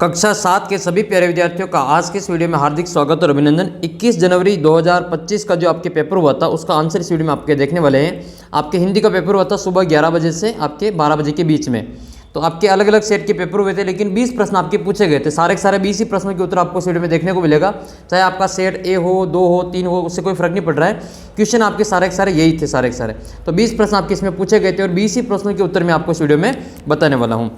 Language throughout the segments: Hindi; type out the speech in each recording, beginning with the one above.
कक्षा 7 के सभी प्यारे विद्यार्थियों का आज के इस वीडियो में हार्दिक स्वागत और अभिनंदन। 21 जनवरी 2025 का जो आपके पेपर हुआ था उसका आंसर इस वीडियो में आपके देखने वाले हैं। आपके हिंदी का पेपर हुआ था सुबह 11 बजे से आपके 12 बजे के बीच में। तो आपके अलग अलग सेट के पेपर हुए थे, लेकिन 20 प्रश्न आपके पूछे गए थे। सारे के सारे 20 ही प्रश्नों के उत्तर आपको इस वीडियो में देखने को मिलेगा। चाहे आपका सेट ए हो, 2 हो, 3 हो, उससे कोई फर्क नहीं पड़ रहा है। क्वेश्चन आपके सारे के सारे यही थे, सारे के सारे। तो 20 प्रश्न आपके इसमें पूछे गए थे और 20 ही प्रश्नों के उत्तर मैं आपको इस वीडियो में बताने वाला हूँ।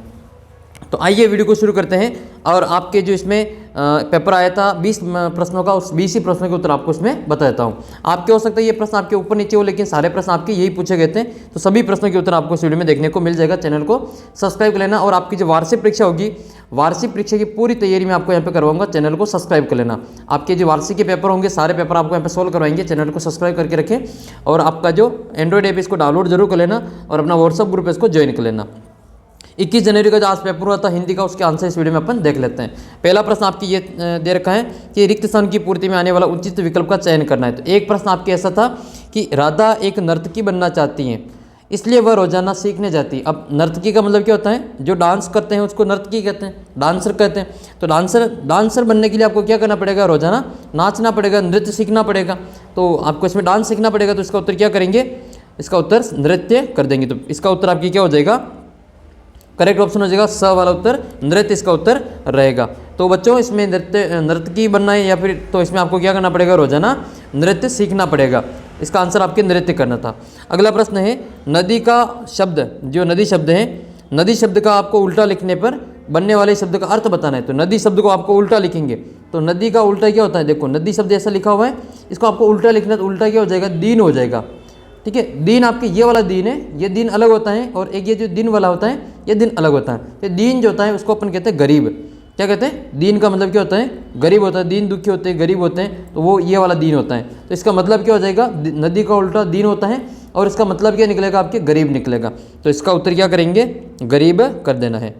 तो आइए वीडियो को शुरू करते हैं। और आपके जो इसमें पेपर आया था 20 प्रश्नों का, उस 20 ही प्रश्नों के उत्तर आपको इसमें बता देता हूँ। आपके हो सकता है ये प्रश्न आपके ऊपर नीचे हो, लेकिन सारे प्रश्न आपके यही पूछे गए थे। तो सभी प्रश्नों के उत्तर आपको इस वीडियो में देखने को मिल जाएगा। चैनल को सब्सक्राइब कर लेना और आपकी जो वार्षिक परीक्षा होगी, वार्षिक परीक्षा की पूरी तैयारी मैं आपको यहाँ पे करवाऊंगा। चैनल को सब्सक्राइब कर लेना। आपके जो वार्षिक के पेपर होंगे सारे पेपर आपको यहाँ पे सोल्व करवाएंगे। चैनल को सब्सक्राइब करके रखें और आपका जो एंड्रॉइड ऐप इसको डाउनलोड जरूर कर लेना और अपना व्हाट्सअप ग्रुप इसको ज्वाइन कर लेना। 21 जनवरी का जो आज पेपर हुआ था हिंदी का, उसके आंसर इस वीडियो में अपन देख लेते हैं। पहला प्रश्न आपकी ये दे रखा है कि रिक्त स्थान की पूर्ति में आने वाला उचित विकल्प का चयन करना है। तो एक प्रश्न आपके ऐसा था कि राधा एक नर्तकी बनना चाहती हैं, इसलिए वह रोजाना सीखने जाती है। अब नर्तकी का मतलब क्या होता है? जो डांस करते हैं उसको नर्तकी कहते हैं, डांसर कहते हैं। तो डांसर बनने के लिए आपको क्या करना पड़ेगा? रोजाना नाचना पड़ेगा, नृत्य सीखना पड़ेगा। तो आपको इसमें डांस सीखना पड़ेगा। तो इसका उत्तर क्या करेंगे? इसका उत्तर नृत्य कर देंगे। तो इसका उत्तर आपकी क्या हो जाएगा? करेक्ट ऑप्शन हो जाएगा स वाला उत्तर, नृत्य इसका उत्तर रहेगा। तो बच्चों इसमें नर्तकी बनना है या फिर तो इसमें आपको क्या करना पड़ेगा? रोजाना नृत्य सीखना पड़ेगा। इसका आंसर आपके नृत्य करना था। अगला प्रश्न है नदी का शब्द, जो नदी शब्द है, नदी शब्द का आपको उल्टा लिखने पर बनने वाले शब्द का अर्थ बताना है। तो नदी शब्द को आपको उल्टा लिखेंगे। तो नदी का उल्टा क्या होता है? देखो नदी शब्द ऐसा लिखा हुआ है, इसको आपको उल्टा लिखना है। तो उल्टा क्या हो जाएगा? दीन हो जाएगा। ठीक है, दीन आपके ये वाला दीन है, ये दीन अलग होता है, और एक ये जो दिन वाला होता है ये दिन अलग होता है। तो दीन जो होता है उसको अपन कहते हैं गरीब। क्या कहते हैं? दीन का मतलब क्या होता है? गरीब होता है। दीन दुखी होते हैं, गरीब होते हैं, तो वो ये वाला दीन होता है। तो इसका मतलब क्या हो जाएगा? नदी का उल्टा दीन होता है और इसका मतलब क्या निकलेगा? आपके गरीब निकलेगा। तो इसका उत्तर क्या करेंगे? गरीब कर देना है।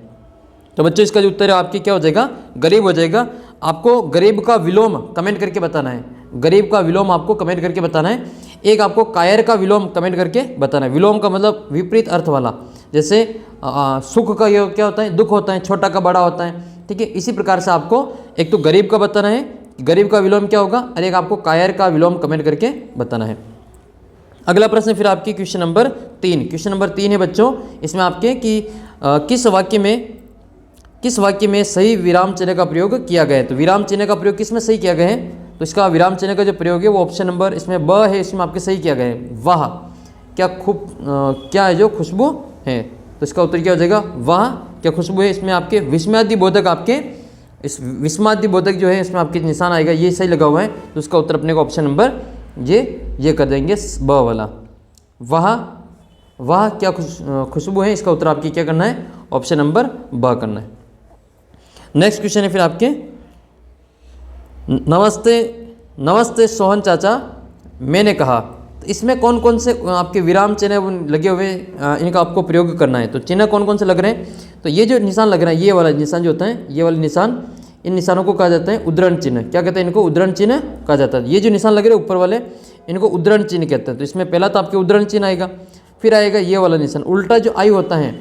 तो बच्चों इसका जो उत्तर है आपकी क्या हो जाएगा? गरीब हो जाएगा। आपको गरीब का विलोम कमेंट करके बताना है। गरीब का विलोम आपको कमेंट करके बताना है। एक आपको कायर का विलोम कमेंट करके बताना है। विलोम का मतलब विपरीत अर्थ वाला। जैसे सुख का ये क्या होता है? दुख होता है, छोटा का बड़ा होता है। ठीक है, इसी प्रकार से आपको एक तो गरीब का बताना है, गरीब का विलोम क्या होगा, और एक आपको कायर का विलोम कमेंट करके बताना है। अगला प्रश्न फिर आपकी क्वेश्चन नंबर 3। क्वेश्चन नंबर 3 है बच्चों, इसमें आपके कि किस वाक्य में सही विराम चिन्ह का प्रयोग किया गया है। तो विराम चिन्ह का प्रयोग किस में सही किया गया है? तो इसका विराम चिन्ह का जो प्रयोग है वो ऑप्शन नंबर इसमें ब है, इसमें आपके सही किया गया है। वाह क्या है? जो खुशबू है। तो इसका उत्तर क्या हो जाएगा? वाह क्या खुशबू है। इसमें आपके विस्मयादि बोधक, आपके इस विस्मयादि बोधक जो है इसमें आपके निशान आएगा, ये सही लगा हुआ है। तो इसका उत्तर अपने को ऑप्शन नंबर ये कर देंगे, ब वाला। वाह क्या खुशबू है। इसका उत्तर आपकी क्या करना है? ऑप्शन नंबर ब करना है। नेक्स्ट क्वेश्चन है फिर आपके नमस्ते सोहन चाचा, मैंने कहा। तो इसमें कौन कौन से आपके विराम चिन्ह लगे हुए इनका आपको प्रयोग करना है। तो चिन्ह कौन कौन से लग रहे हैं? तो ये जो निशान लग रहा है, ये वाला निशान जो होता है, ये वाले निशान, इन निशानों को कहा जाता है उद्धरण चिन्ह। क्या कहते हैं? इनको उद्धरण चिन्ह कहा जाता है। ये जो निशान लग रहे हैं ऊपर वाले, इनको उद्धरण चिन्ह कहते हैं। तो इसमें पहला तो आपके उद्धरण चिन्ह आएगा, फिर आएगा ये वाला निशान। उल्टा जो आई होता है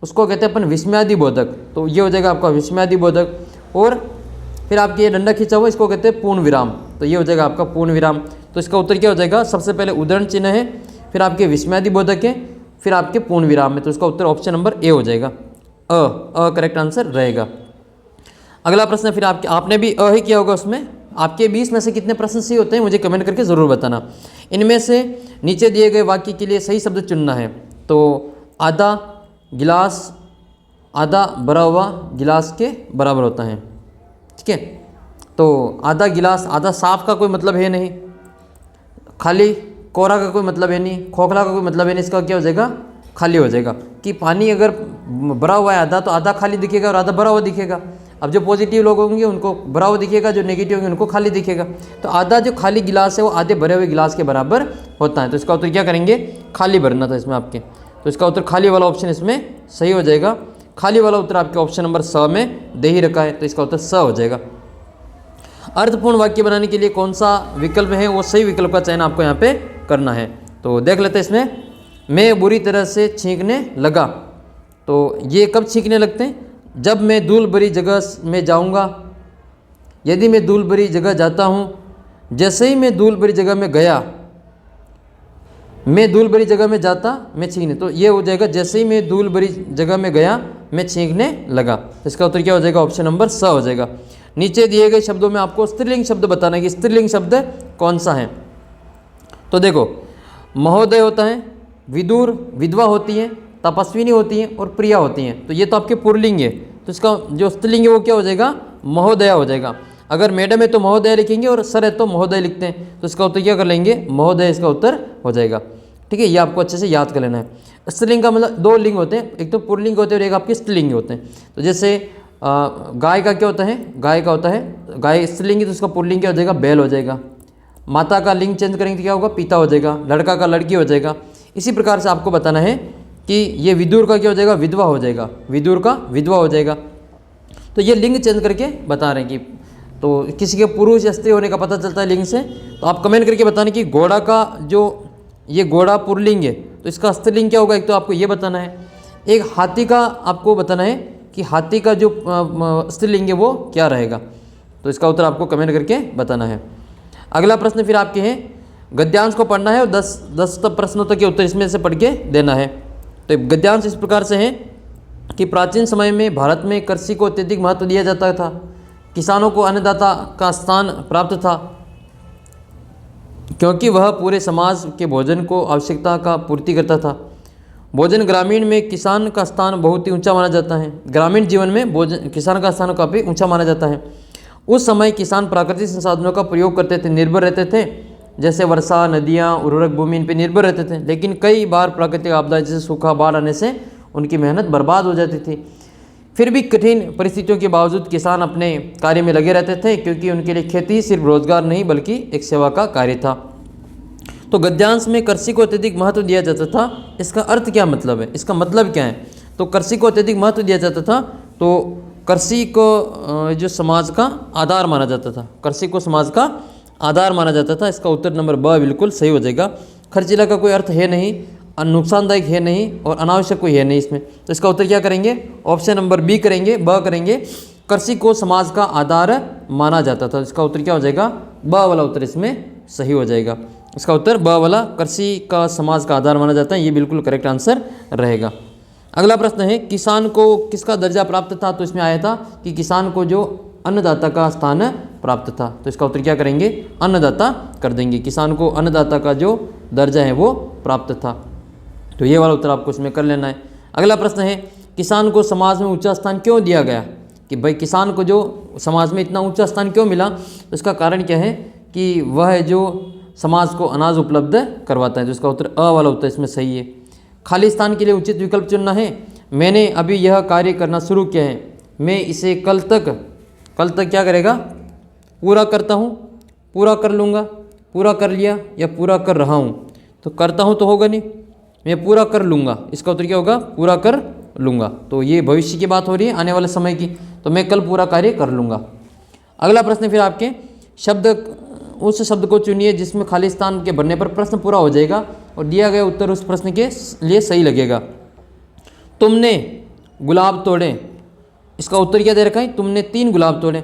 उसको कहते हैं अपन विस्मयादि बोधक। तो ये हो जाएगा आपका विस्मयादि बोधक। और फिर आपके ये डंडा खींचा हुआ इसको कहते हैं पूर्ण विराम। तो ये हो जाएगा आपका पूर्ण विराम। तो इसका उत्तर क्या हो जाएगा? सबसे पहले उद्धरण चिन्ह है, फिर आपके विस्मयादि बोधक है, फिर आपके पूर्ण विराम है। तो इसका उत्तर ऑप्शन नंबर ए हो जाएगा। करेक्ट आंसर रहेगा। अगला प्रश्न फिर आपने भी ही किया होगा। उसमें आपके 20 में से कितने प्रश्न सही होते हैं मुझे कमेंट करके ज़रूर बताना। इनमें से नीचे दिए गए वाक्य के लिए सही शब्द चुनना है। तो आधा गिलास आधा भरा हुआ गिलास के बराबर होता है। ठीक है, तो आधा गिलास, आधा साफ का कोई मतलब है नहीं, खाली कोरा का कोई मतलब है नहीं, खोखला का कोई मतलब है नहीं। इसका क्या हो जाएगा? खाली हो जाएगा। कि पानी अगर भरा हुआ है आधा, तो आधा खाली दिखेगा और आधा भरा हुआ दिखेगा। अब जो पॉजिटिव लोग होंगे उनको भरा हुआ दिखेगा, जो नेगेटिव होंगे उनको खाली दिखेगा। तो आधा जो खाली गिलास है वो आधे भरे हुए गिलास के बराबर होता है। तो इसका उत्तर क्या करेंगे? खाली भरना था इसमें आपके। तो इसका उत्तर खाली वाला ऑप्शन इसमें सही हो जाएगा। खाली वाला उत्तर आपके ऑप्शन नंबर स में दे ही रखा है। तो इसका उत्तर स हो जाएगा। अर्थपूर्ण वाक्य बनाने के लिए कौन सा विकल्प है, वो सही विकल्प का चयन आपको यहाँ पे करना है। तो देख लेते हैं इसमें। मैं बुरी तरह से छींकने लगा। तो ये कब छींकने लगते हैं? जब मैं धूल भरी जगह में जाऊंगा, यदि मैं धूल भरी जगह जाता हूँ, जैसे ही मैं धूल भरी जगह में गया, मैं धूल भरी जगह में जाता मैं छींकने, तो ये हो जाएगा जैसे ही मैं धूल भरी जगह में गया मैं छींकने लगा। तो इसका उत्तर क्या हो जाएगा? ऑप्शन नंबर स हो जाएगा। नीचे दिए गए शब्दों में आपको स्त्रीलिंग शब्द बताना है कि स्त्रीलिंग शब्द कौन सा है। तो देखो, महोदय होता है, विदुर विधवा होती है, तपस्विनी होती हैं और प्रिया होती हैं। तो ये तो आपके पुल्लिंग है, तो इसका जो स्त्रीलिंग है वो क्या हो जाएगा? महोदया हो जाएगा। अगर मैडम है तो महोदय लिखेंगे और सर है तो महोदय लिखते हैं, तो इसका उत्तर क्या कर लेंगे? महोदय इसका उत्तर हो जाएगा। ठीक है, ये आपको अच्छे से याद कर लेना है। स्त्रीलिंग का मतलब दो लिंग होते हैं, एक तो पुल्लिंग होते हैं और एक आपके स्त्रीलिंग होते हैं। तो जैसे गाय का क्या होता है? गाय का होता है, गाय स्त्रीलिंग है तो उसका पुल्लिंग क्या हो जाएगा? बैल हो जाएगा। माता का लिंग चेंज करेंगे तो क्या होगा? पिता हो जाएगा। लड़का का लड़की हो जाएगा। इसी प्रकार से आपको बताना है कि ये विदुर का क्या हो जाएगा? विधवा हो जाएगा। विदुर का विधवा हो जाएगा। तो ये लिंग चेंज करके बता रहे हैं कि तो किसी के पुरुष या स्त्री होने का पता चलता है लिंग से। तो आप कमेंट करके बताना कि घोड़ा का जो ये घोड़ा पुल्लिंग है तो इसका स्त्रीलिंग क्या होगा? एक तो आपको ये बताना है। एक हाथी का आपको बताना है कि हाथी का जो स्त्रीलिंग है वो क्या रहेगा। तो इसका उत्तर आपको कमेंट करके बताना है। अगला प्रश्न फिर आपके हैं, गद्यांश को पढ़ना है और 10 प्रश्नों तक के उत्तर इसमें से पढ़ के देना है। तो गद्यांश इस प्रकार से है कि प्राचीन समय में भारत में कृषि को अत्यधिक महत्व दिया जाता था। किसानों को अन्नदाता का स्थान प्राप्त था क्योंकि वह पूरे समाज के भोजन को आवश्यकता का पूर्ति करता था। भोजन ग्रामीण में किसान का स्थान बहुत ही ऊंचा माना जाता है। ग्रामीण जीवन में भोजन किसान का स्थान काफ़ी ऊंचा माना जाता है। उस समय किसान प्राकृतिक संसाधनों का प्रयोग करते थे, निर्भर रहते थे, जैसे वर्षा, नदियाँ, उर्वरक भूमि, इन पर निर्भर रहते थे। लेकिन कई बार प्राकृतिक आपदा जैसे सूखा, बाढ़ आने से उनकी मेहनत बर्बाद हो जाती थी। फिर भी कठिन परिस्थितियों के बावजूद किसान अपने कार्य में लगे रहते थे क्योंकि उनके लिए खेती सिर्फ रोजगार नहीं बल्कि एक सेवा का कार्य था। तो गद्यांश में कृषि को अत्यधिक महत्व दिया जाता था। इसका अर्थ क्या मतलब है? इसका मतलब क्या है? तो कृषि को अत्यधिक महत्व दिया जाता था, तो कृषि को जो समाज का आधार माना जाता था। कृषि को समाज का आधार माना जाता था। इसका उत्तर नंबर ब बिल्कुल सही हो जाएगा। खर्चीला का कोई अर्थ है नहीं, नुकसानदायक है नहीं और अनावश्यक कोई है नहीं इसमें। तो इसका उत्तर क्या करेंगे? ऑप्शन नंबर बी करेंगे, ब करेंगे। कृषि को समाज का आधार माना जाता था। इसका उत्तर क्या हो जाएगा? ब वाला उत्तर इसमें सही हो जाएगा। इसका उत्तर ब वाला, कृषि का समाज का आधार माना जाता है, ये बिल्कुल करेक्ट आंसर रहेगा। अगला प्रश्न है, किसान को किसका दर्जा प्राप्त था? तो इसमें आया था कि किसान को जो अन्नदाता का स्थान प्राप्त था। तो इसका उत्तर क्या करेंगे? अन्नदाता कर देंगे। किसान को अन्नदाता का जो दर्जा है वो प्राप्त था। तो ये वाला उत्तर आपको इसमें कर लेना है। अगला प्रश्न है, किसान को समाज में ऊंचा स्थान क्यों दिया गया? कि भाई किसान को जो समाज में इतना ऊंचा स्थान क्यों मिला? तो इसका कारण क्या है कि वह जो समाज को अनाज उपलब्ध करवाता है। तो इसका उत्तर अ वाला उत्तर इसमें सही है। खाली स्थान के लिए उचित विकल्प चुनना है। मैंने अभी यह कार्य करना शुरू किया है, मैं इसे कल तक क्या करेगा? पूरा करता हूँ, पूरा कर लूँगा, पूरा कर लिया या पूरा कर रहा हूँ। तो करता हूँ तो होगा नहीं, मैं पूरा कर लूँगा। इसका उत्तर क्या होगा? पूरा कर लूँगा। तो ये भविष्य की बात हो रही है, आने वाले समय की। तो मैं कल पूरा कार्य कर लूँगा। अगला प्रश्न फिर आपके, उस शब्द को चुनिए जिसमें खाली स्थान के भरने पर प्रश्न पूरा हो जाएगा और दिया गया उत्तर उस प्रश्न के लिए सही लगेगा। तुमने गुलाब तोड़े, इसका उत्तर क्या दे रखा है? तुमने 3 गुलाब तोड़े।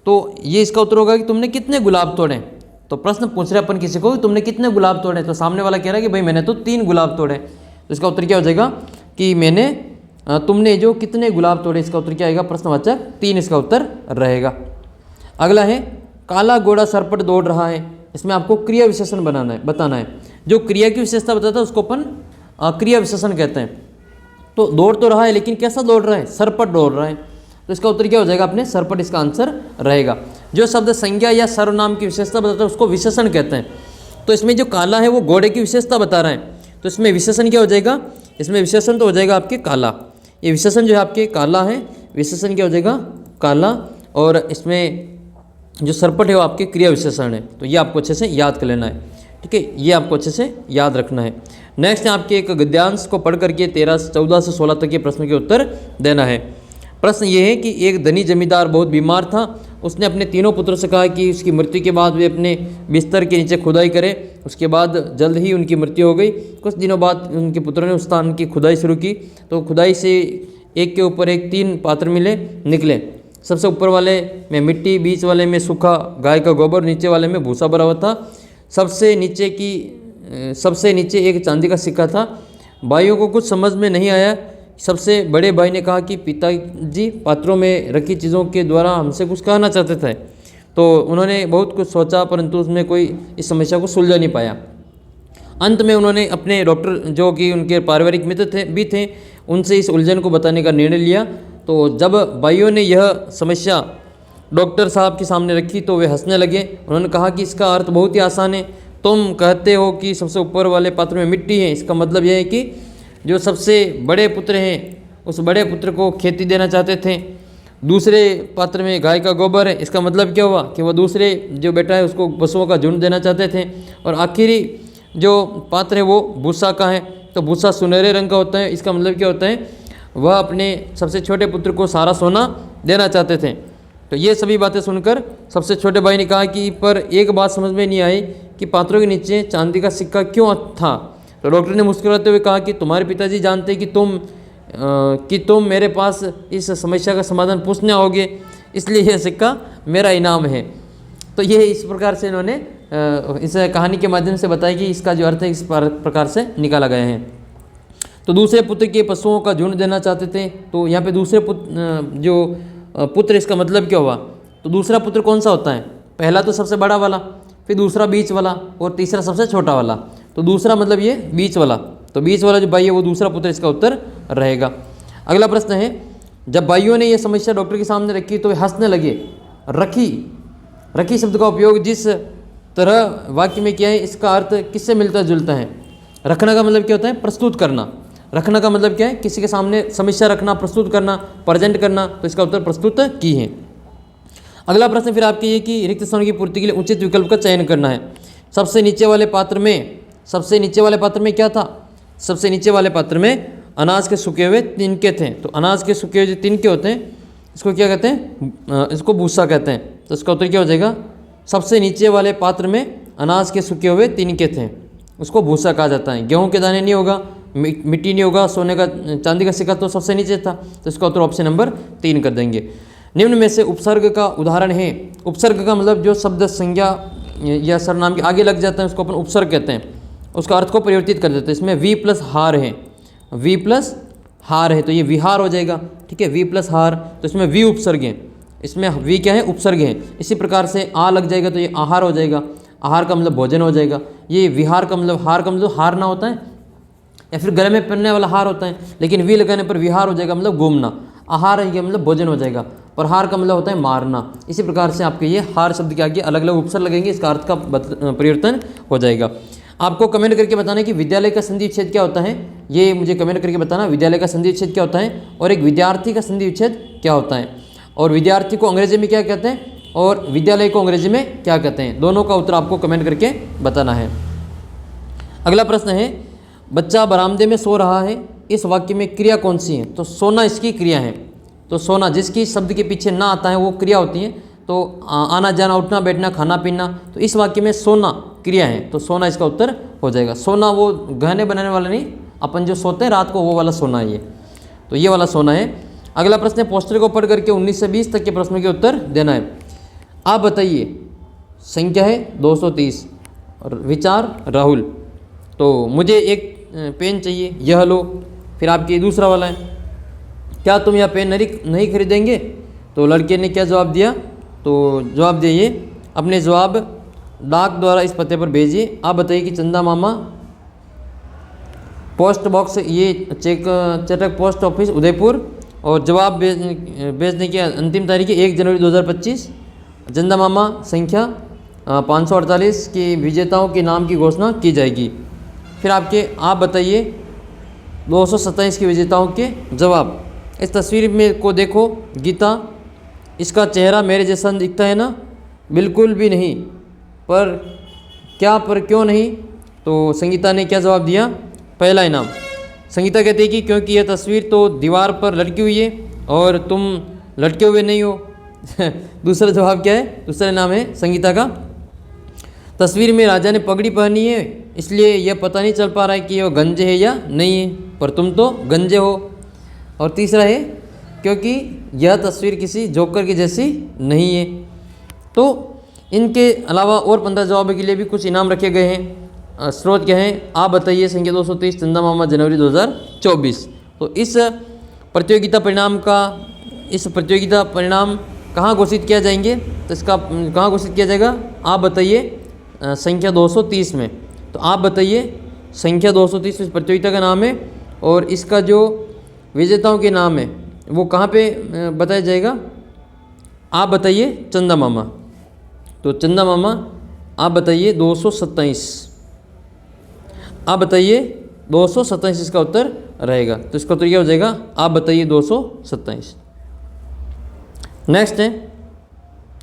तो ये इसका उत्तर होगा कि तुमने कितने गुलाब तोड़े। तो प्रश्न पूछ रहे अपन किसी को, तुमने कितने गुलाब तोड़े? तो सामने वाला कह रहा है कि भाई मैंने तो 3 गुलाब तोड़े। तो इसका उत्तर क्या हो जाएगा कि तुमने जो कितने गुलाब तोड़े। इसका उत्तर क्या आएगा? प्रश्नवाचक 3 इसका उत्तर रहेगा। अगला है, काला घोड़ा सरपट दौड़ रहा है। इसमें आपको क्रिया विशेषण बताना है। जो क्रिया की विशेषता बताता है उसको अपन क्रिया विशेषण कहते हैं। तो दौड़ तो रहा है लेकिन कैसा दौड़ रहा है? सरपट दौड़ रहा है। तो इसका उत्तर क्या हो जाएगा? अपने सरपट इसका आंसर रहेगा। जो शब्द संज्ञा या सर्वनाम की विशेषता बताता है उसको विशेषण कहते हैं। तो इसमें जो काला है वो घोड़े की विशेषता बता रहा है, तो इसमें विशेषण क्या हो जाएगा? इसमें विशेषण तो हो जाएगा आपके काला। ये विशेषण जो है आपके काला है, विशेषण क्या हो जाएगा? काला। और इसमें जो सरपट है वो आपके क्रिया विशेषण है। तो ये आपको अच्छे से याद कर लेना है। ठीक है, ये आपको अच्छे से याद रखना है। नेक्स्ट है आपके एक गद्यांश को पढ़ करके 14 से 16 तक के प्रश्न के उत्तर देना है। प्रश्न ये है कि एक धनी जमींदार बहुत बीमार था। उसने अपने 3 पुत्रों से कहा कि उसकी मृत्यु के बाद वे अपने बिस्तर के नीचे खुदाई करें। उसके बाद जल्द ही उनकी मृत्यु हो गई। कुछ दिनों बाद उनके पुत्रों ने उस स्थान की खुदाई शुरू की। तो खुदाई से एक के ऊपर एक 3 पात्र मिले निकले। सबसे ऊपर वाले में मिट्टी, बीच वाले में सूखा गाय का गोबर, नीचे वाले में भूसा भरा हुआ था। सबसे नीचे एक चांदी का सिक्का था। भाइयों को कुछ समझ में नहीं आया। सबसे बड़े भाई ने कहा कि पिताजी पात्रों में रखी चीज़ों के द्वारा हमसे कुछ कहना चाहते थे। तो उन्होंने बहुत कुछ सोचा, परंतु उसमें कोई इस समस्या को सुलझा नहीं पाया। अंत में उन्होंने अपने डॉक्टर, जो कि उनके पारिवारिक मित्र थे, उनसे इस उलझन को बताने का निर्णय लिया। तो जब भाइयों ने यह समस्या डॉक्टर साहब के सामने रखी तो वे हंसने लगे। उन्होंने कहा कि इसका अर्थ बहुत ही आसान है। तुम कहते हो कि सबसे ऊपर वाले पात्र में मिट्टी है, इसका मतलब यह है कि जो सबसे बड़े पुत्र हैं उस बड़े पुत्र को खेती देना चाहते थे। दूसरे पात्र में गाय का गोबर है, इसका मतलब क्या हुआ कि वह दूसरे जो बेटा है उसको पशुओं का झुंड देना चाहते थे। और आखिरी जो पात्र है वो भूसा का है। तो भूसा सुनहरे रंग का होता है, इसका मतलब क्या होता है, वह अपने सबसे छोटे पुत्र को सारा सोना देना चाहते थे। तो ये सभी बातें सुनकर सबसे छोटे भाई ने कहा कि पर एक बात समझ में नहीं आई कि पात्रों के नीचे चांदी का सिक्का क्यों था। तो डॉक्टर ने मुस्कुराते हुए कहा कि तुम्हारे पिताजी जानते कि तुम मेरे पास इस समस्या का समाधान पूछने आओगे, इसलिए यह सिक्का मेरा इनाम है। तो ये इस प्रकार से इन्होंने इस कहानी के माध्यम से बताया कि इसका जो अर्थ है इस प्रकार से निकाला गया है। तो दूसरे पुत्र के पशुओं का झुंड देना चाहते थे। तो यहाँ पे दूसरे पुत्र इसका मतलब क्या हुआ, तो दूसरा पुत्र कौन सा होता है, पहला तो सबसे बड़ा वाला, फिर दूसरा बीच वाला और तीसरा सबसे छोटा वाला। तो दूसरा मतलब ये बीच वाला, तो बीच वाला जो भाई है वो दूसरा पुत्र इसका उत्तर रहेगा। अगला प्रश्न है, जब भाइयों ने यह समस्या डॉक्टर के सामने रखी तो वे हंसने लगे। रखी शब्द का उपयोग जिस तरह वाक्य में किया है इसका अर्थ किससे मिलता जुलता है। रखना का मतलब क्या होता है, प्रस्तुत करना। रखना का मतलब क्या है, किसी के सामने समस्या रखना, प्रस्तुत करना, प्रेजेंट करना। तो इसका उत्तर प्रस्तुत की है। अगला प्रश्न फिर आपके ये कि रिक्त स्थानों की पूर्ति के लिए उचित विकल्प का चयन करना है। सबसे नीचे वाले पात्र में क्या था, सबसे नीचे वाले पात्र में अनाज के सूखे हुए तिनके थे। तो अनाज के सूखे हुए जो तिनके होते हैं इसको क्या कहते हैं, इसको भूसा कहते हैं। तो इसका उत्तर क्या हो जाएगा, सबसे नीचे वाले पात्र में अनाज के सूखे हुए तिनके थे, उसको भूसा कहा जाता है। गेहूं के दाने नहीं होगा, मिट्टी नहीं होगा, सोने का चांदी का सिक्का तो सबसे नीचे था। तो इसका उत्तर ऑप्शन नंबर 3 कर देंगे। निम्न में से उपसर्ग का उदाहरण है। उपसर्ग का मतलब जो शब्द संज्ञा या सर्वनाम के आगे लग जाता है उसको अपन उपसर्ग कहते हैं, उसका अर्थ को परिवर्तित कर देते हैं। इसमें वी प्लस हार है, तो ये विहार हो जाएगा। ठीक है, वी प्लस हार, तो इसमें वी उपसर्ग है, इसमें वी क्या है, उपसर्ग है। इसी प्रकार से आ लग जाएगा तो ये आहार हो जाएगा। आहार का मतलब भोजन हो जाएगा। ये विहार का मतलब हार का मतलब हारना होता है या फिर गले में पहनने वाला हार होता है, लेकिन वी लगाने पर विहार हो जाएगा, मतलब घूमना। आहार है मतलब भोजन हो जाएगा, पर हार का मतलब होता है मारना। इसी प्रकार से आपके ये हार शब्द के आगे अलग अलग उपसर्ग लगेंगे, इसका अर्थ का परिवर्तन हो जाएगा। आपको कमेंट करके बताना कि विद्यालय का संधि विच्छेद क्या होता है, ये मुझे कमेंट करके बताना। विद्यालय का संधि विच्छेद क्या होता है और एक विद्यार्थी का संधि विच्छेद क्या होता है, और विद्यार्थी को अंग्रेजी में क्या कहते हैं और विद्यालय को अंग्रेजी में क्या कहते हैं, दोनों का उत्तर आपको कमेंट करके बताना है। अगला प्रश्न है, बच्चा बरामदे में सो रहा है, इस वाक्य में क्रिया कौन सी है। तो सोना इसकी क्रिया है। तो सोना जिसकी शब्द के पीछे ना आता है वो क्रिया होती है। तो आना जाना, उठना बैठना, खाना पीना, तो इस वाक्य में सोना क्रिया है, तो सोना इसका उत्तर हो जाएगा। सोना वो गहने बनाने वाला नहीं, अपन जो सोते हैं रात को वो वाला सोना है ये, तो ये वाला सोना है। अगला प्रश्न है, पोस्टर को पढ़ करके 19 से 20 तक के प्रश्नों के उत्तर देना है। आप बताइए, संख्या है 230 और विचार राहुल। तो मुझे एक पेन चाहिए, यह लो। फिर आपकी दूसरा वाला है, क्या तुम यह पेन नहीं खरीदेंगे। तो लड़के ने क्या जवाब दिया, तो जवाब दिए, अपने जवाब डाक द्वारा इस पते पर भेजिए। आप बताइए कि चंदा मामा, पोस्ट बॉक्स ये चटक पोस्ट ऑफिस उदयपुर, और जवाब भेजने की अंतिम तारीख है 1 जनवरी 2025। चंदा मामा संख्या 548 के विजेताओं के नाम की घोषणा की जाएगी। फिर आप बताइए 227 के विजेताओं के जवाब। इस तस्वीर में को देखो, गीता, इसका चेहरा मेरे जैसा दिखता है ना, बिल्कुल भी नहीं, पर क्यों नहीं। तो संगीता ने क्या जवाब दिया, पहला इनाम। संगीता कहती है कि क्योंकि यह तस्वीर तो दीवार पर लटकी हुई है और तुम लटके हुए नहीं हो। दूसरा जवाब क्या है, दूसरा इनाम है संगीता का, तस्वीर में राजा ने पगड़ी पहनी है इसलिए यह पता नहीं चल पा रहा है कि वह गंजे है या नहीं है, पर तुम तो गंजे हो। और तीसरा है क्योंकि यह तस्वीर किसी जोकर की जैसी नहीं है। तो इनके अलावा और 15 जवाबों के लिए भी कुछ इनाम रखे गए हैं। स्रोत क्या है, आप बताइए। संख्या 230 चंदा मामा जनवरी 2024। तो इस प्रतियोगिता परिणाम कहाँ घोषित किया जाएंगे, तो इसका कहाँ घोषित किया जाएगा, आप बताइए संख्या 230 में। तो आप बताइए संख्या 230 इस प्रतियोगिता का नाम है और इसका जो विजेताओं के नाम है वो कहाँ पे बताया जाएगा, आप बताइए चंदा मामा। तो चंदा मामा आप बताइए 227, आप बताइए 227 इसका उत्तर रहेगा। तो इसका उत्तर क्या हो जाएगा, आप बताइए 227। नेक्स्ट है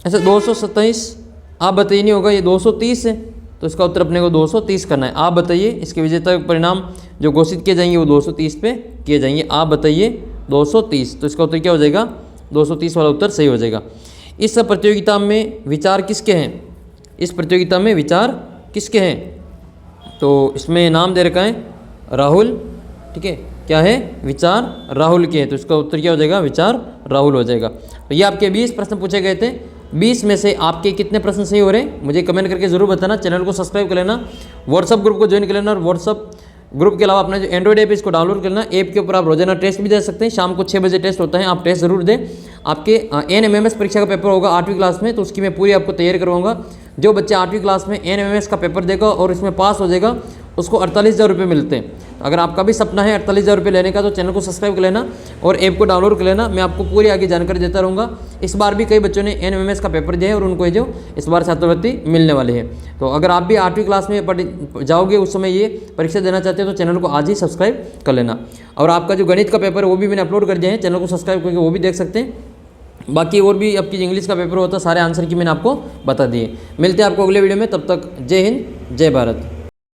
ऐसे 227 आप बताइए नहीं होगा, ये 230 है, तो इसका उत्तर अपने को 230 करना है। आप बताइए इसके विजेता परिणाम जो घोषित किए जाएंगे वो 230 पे किए जाएंगे। आप बताइए 230, तो इसका उत्तर क्या हो जाएगा, 230 वाला उत्तर सही हो जाएगा। इस प्रतियोगिता में विचार किसके हैं, इस प्रतियोगिता में विचार किसके हैं, तो इसमें नाम दे रखा है राहुल, ठीक है, क्या है, विचार राहुल के हैं। तो इसका उत्तर क्या हो जाएगा, विचार राहुल हो जाएगा। तो ये आपके 20 प्रश्न पूछे गए थे। 20 में से आपके कितने प्रश्न सही हो रहे हैं मुझे कमेंट करके जरूर बताना। चैनल को सब्सक्राइब कर लेना, व्हाट्सअप ग्रुप को ज्वाइन कर लेना और व्हाट्सअप ग्रुप के अलावा अपना जो एंड्रॉइड ऐप है इसको डाउनलोड करना। ऐप के ऊपर आप रोजाना टेस्ट भी दे सकते हैं, शाम को 6 बजे टेस्ट होता है, आप टेस्ट जरूर दें। आपके NMMS परीक्षा का पेपर होगा 8वीं क्लास में, तो उसकी मैं पूरी आपको तैयारी करवाऊंगा। जो बच्चा 8वीं क्लास में NMMS का पेपर देगा और इसमें पास हो जाएगा उसको 48,000 रुपये मिलते हैं। अगर आपका भी सपना है 48,000 रुपये लेने का तो चैनल को सब्सक्राइब कर लेना और ऐप को डाउनलोड कर लेना। मैं आपको पूरी आगे जानकारी देता रहूँगा। इस बार भी कई बच्चों ने NMMS का पेपर दिया है और उनको ये जो इस बार छात्रवृत्ति मिलने वाली है। तो अगर आप भी 8वीं क्लास में जाओगे उस समय ये परीक्षा देना चाहते हो तो चैनल को आज ही सब्सक्राइब कर लेना। और आपका जो गणित का पेपर है वो भी मैंने अपलोड कर दिया है, चैनल को सब्सक्राइब करके वो भी देख सकते हैं। बाकी और भी आपकी इंग्लिश का पेपर होता है, सारे आंसर की मैंने आपको बता दिए। मिलते हैं आपको अगले वीडियो में, तब तक जय हिंद जय भारत।